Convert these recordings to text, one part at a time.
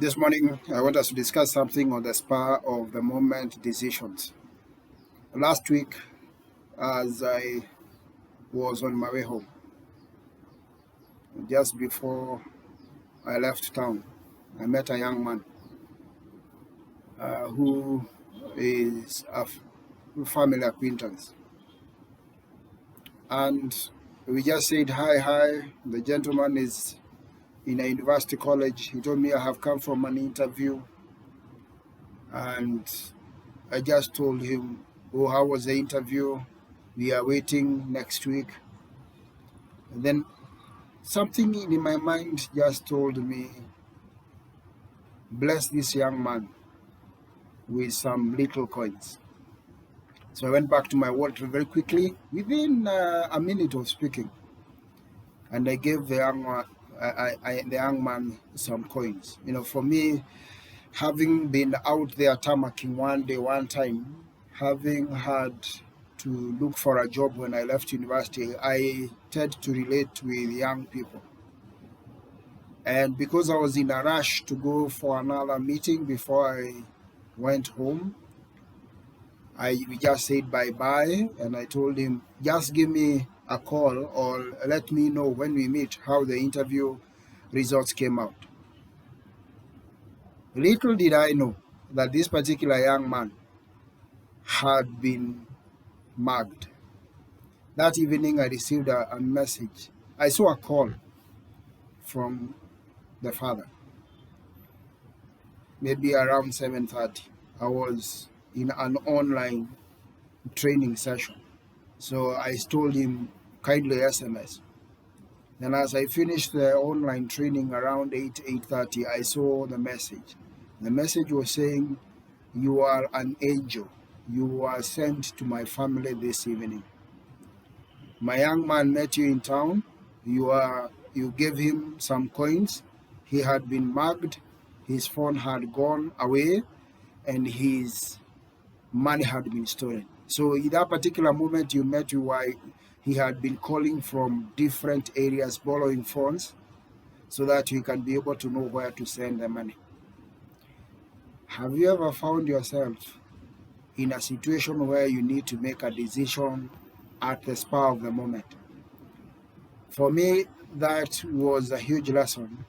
This morning, I want us to discuss something on the spur-of-the-moment decisions. Last week, as I was on my way home, just before I left town, I met a young man who is a family acquaintance. And we just said, hi, hi. The gentleman is in a university college. He told me I have come from an interview. And I just told him, oh, how was the interview? We are waiting next week. And then something in my mind just told me, bless this young man with some little coins. So I went back to my wardrobe very quickly, within a minute of speaking. And I gave the young man some coins. For me, having been out there tarmacking one time, having had to look for a job when I left university, I tend to relate with young people. And because I was in a rush to go for another meeting before I went home, we just said bye-bye, and I told him, just give me a call or let me know when we meet how the interview results came out. Little did I know that this particular young man had been mugged. That evening, I received a message. I saw a call from the father, maybe around 7:30. I was in an online training session. So I told him, kindly SMS. Then as I finished the online training around 8:30, I saw the message. The message was saying, you are an angel. You are sent to my family this evening. My young man met you in town. You gave him some coins. He had been mugged. His phone had gone away, and his money had been stolen. So in that particular moment you met you, he had been calling from different areas, borrowing phones, so that you can be able to know where to send the money. Have you ever found yourself in a situation where you need to make a decision at the spur of the moment? For me, that was a huge lesson.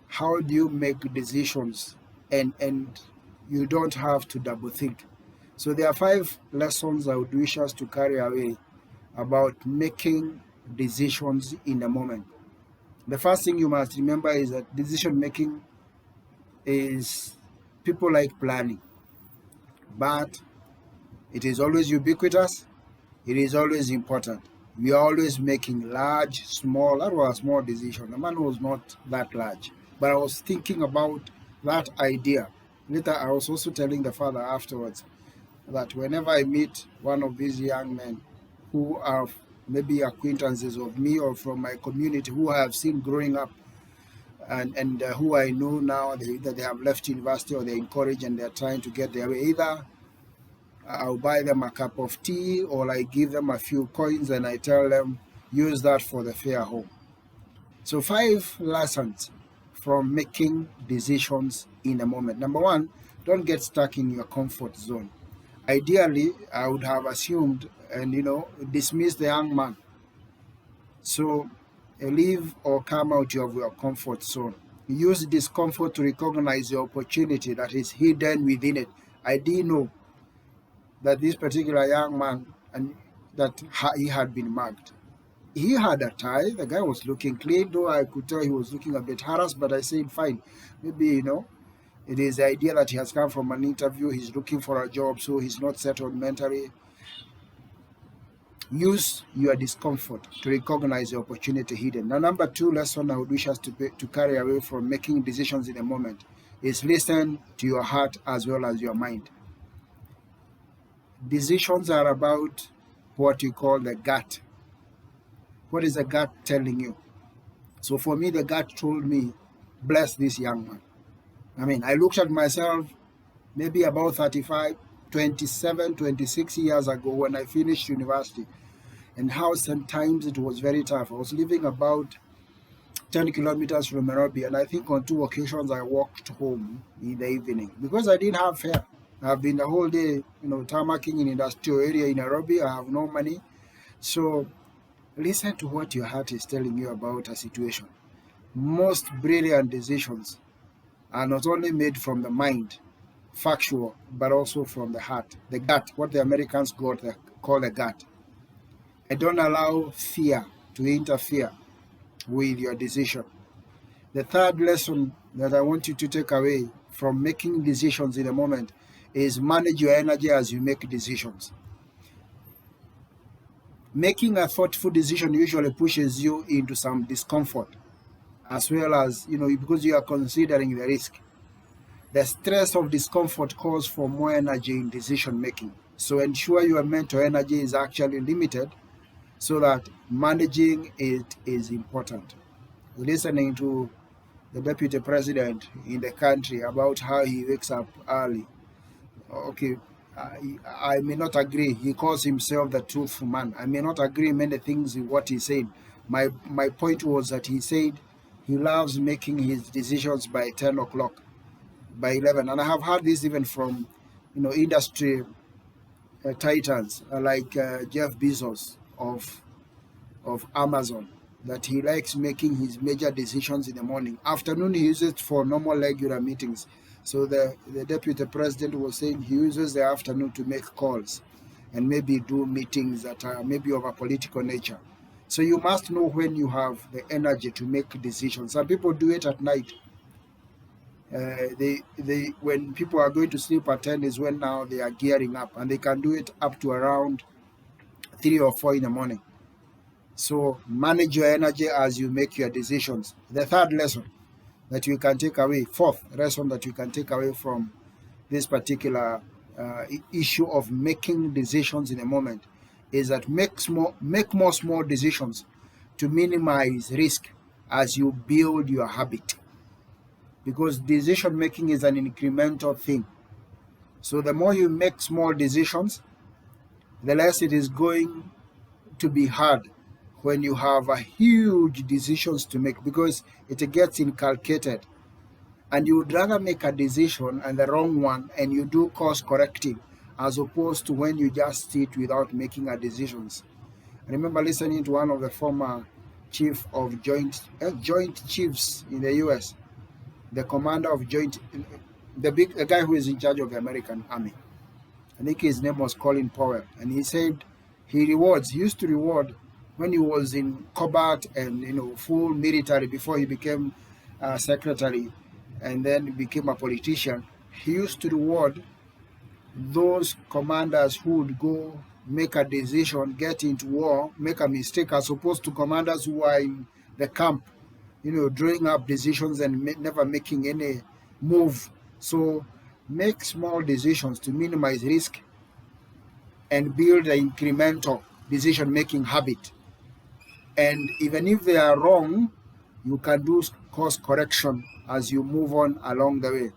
How do you make decisions and you don't have to double think? So there are 5 lessons I would wish us to carry away about making decisions in the moment. The first thing you must remember is that decision making is, people like planning, but it is always ubiquitous. It is always important. We are always making large, small. That was a small decision. The man was not that large, but I was thinking about that idea. Later, I was also telling the father afterwards that whenever I meet one of these young men who are maybe acquaintances of me or from my community, who I have seen growing up, and who I know now that they have left university or they're in college and they're trying to get their way, either I'll buy them a cup of tea or I give them a few coins and I tell them, use that for the fare home. So 5 lessons from making decisions in a moment. Number 1, don't get stuck in your comfort zone. Ideally, I would have assumed and dismiss the young man. So leave or come out of your comfort zone. Use discomfort to recognize the opportunity that is hidden within it. I didn't know that this particular young man, and that he had been mugged. He had a tie. The guy was looking clean, though I could tell he was looking a bit harassed, but I said, fine. Maybe, it is the idea that he has come from an interview, he's looking for a job, so he's not settled mentally. Use your discomfort to recognize the opportunity hidden. Now, number 2 lesson I would wish us to carry away from making decisions in a moment is listen to your heart as well as your mind. Decisions are about what you call the gut. What is the gut telling you? So for me, the gut told me, bless this young man. I looked at myself maybe about 35, 27, 26 years ago when I finished university, and how sometimes it was very tough. I was living about 10 kilometers from Nairobi, and I think on 2 occasions I walked home in the evening because I didn't have fare. I've been the whole day, tarmacking in industrial area in Nairobi. I have no money. So listen to what your heart is telling you about a situation. Most brilliant decisions are not only made from the mind, factual, but also from the heart, the gut, what the Americans call the gut. And don't allow fear to interfere with your decision. The third lesson that I want you to take away from making decisions in the moment is manage your energy as you make decisions. Making a thoughtful decision usually pushes you into some discomfort, as well as, because you are considering the risk. The stress of discomfort calls for more energy in decision making. So ensure your mental energy is actually limited so that managing it is important. Listening to the deputy president in the country about how he wakes up early. Okay, I may not agree. He calls himself the truthful man. I may not agree many things with what he said. My point was that he said he loves making his decisions by 10 o'clock, by 11. And I have heard this even from, industry titans like Jeff Bezos of Amazon, that he likes making his major decisions in the morning. Afternoon, he uses it for normal regular meetings. So the deputy president was saying he uses the afternoon to make calls and maybe do meetings that are maybe of a political nature. So you must know when you have the energy to make decisions. Some people do it at night. When people are going to sleep at 10 is when now they are gearing up, and they can do it up to around 3 or 4 in the morning. So manage your energy as you make your decisions. The third lesson that you can take away, fourth lesson that you can take away from this particular issue of making decisions in a moment, is that make more small decisions to minimize risk as you build your habit. Because decision making is an incremental thing. So the more you make small decisions, the less it is going to be hard when you have a huge decisions to make, because it gets inculcated. And you would rather make a decision and the wrong one and you do course correcting, as opposed to when you just sit without making a decisions. I remember listening to one of the former chief of joint chiefs in the US, the commander of the guy who is in charge of the American army. I think his name was Colin Powell, and he said he used to reward when he was in combat and full military before he became secretary and then became a politician. He used to reward those commanders who would go make a decision, get into war, make a mistake, as opposed to commanders who are in the camp, drawing up decisions and never making any move. So make small decisions to minimize risk and build an incremental decision-making habit. And even if they are wrong, you can do course correction as you move on along the way.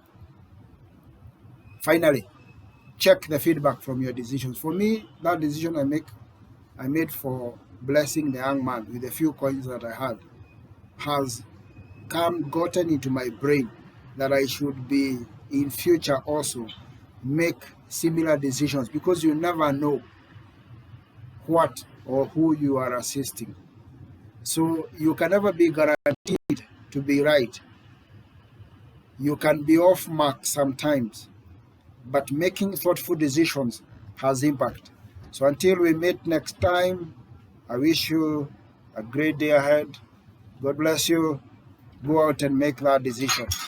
Finally, check the feedback from your decisions. For me, that decision I made for blessing the young man with the few coins that I had has gotten into my brain that I should be in future also make similar decisions, because you never know what or who you are assisting. So you can never be guaranteed to be right. You can be off mark sometimes, but making thoughtful decisions has impact. So until we meet next time, I wish you a great day ahead. God bless you. Go out and make that decision.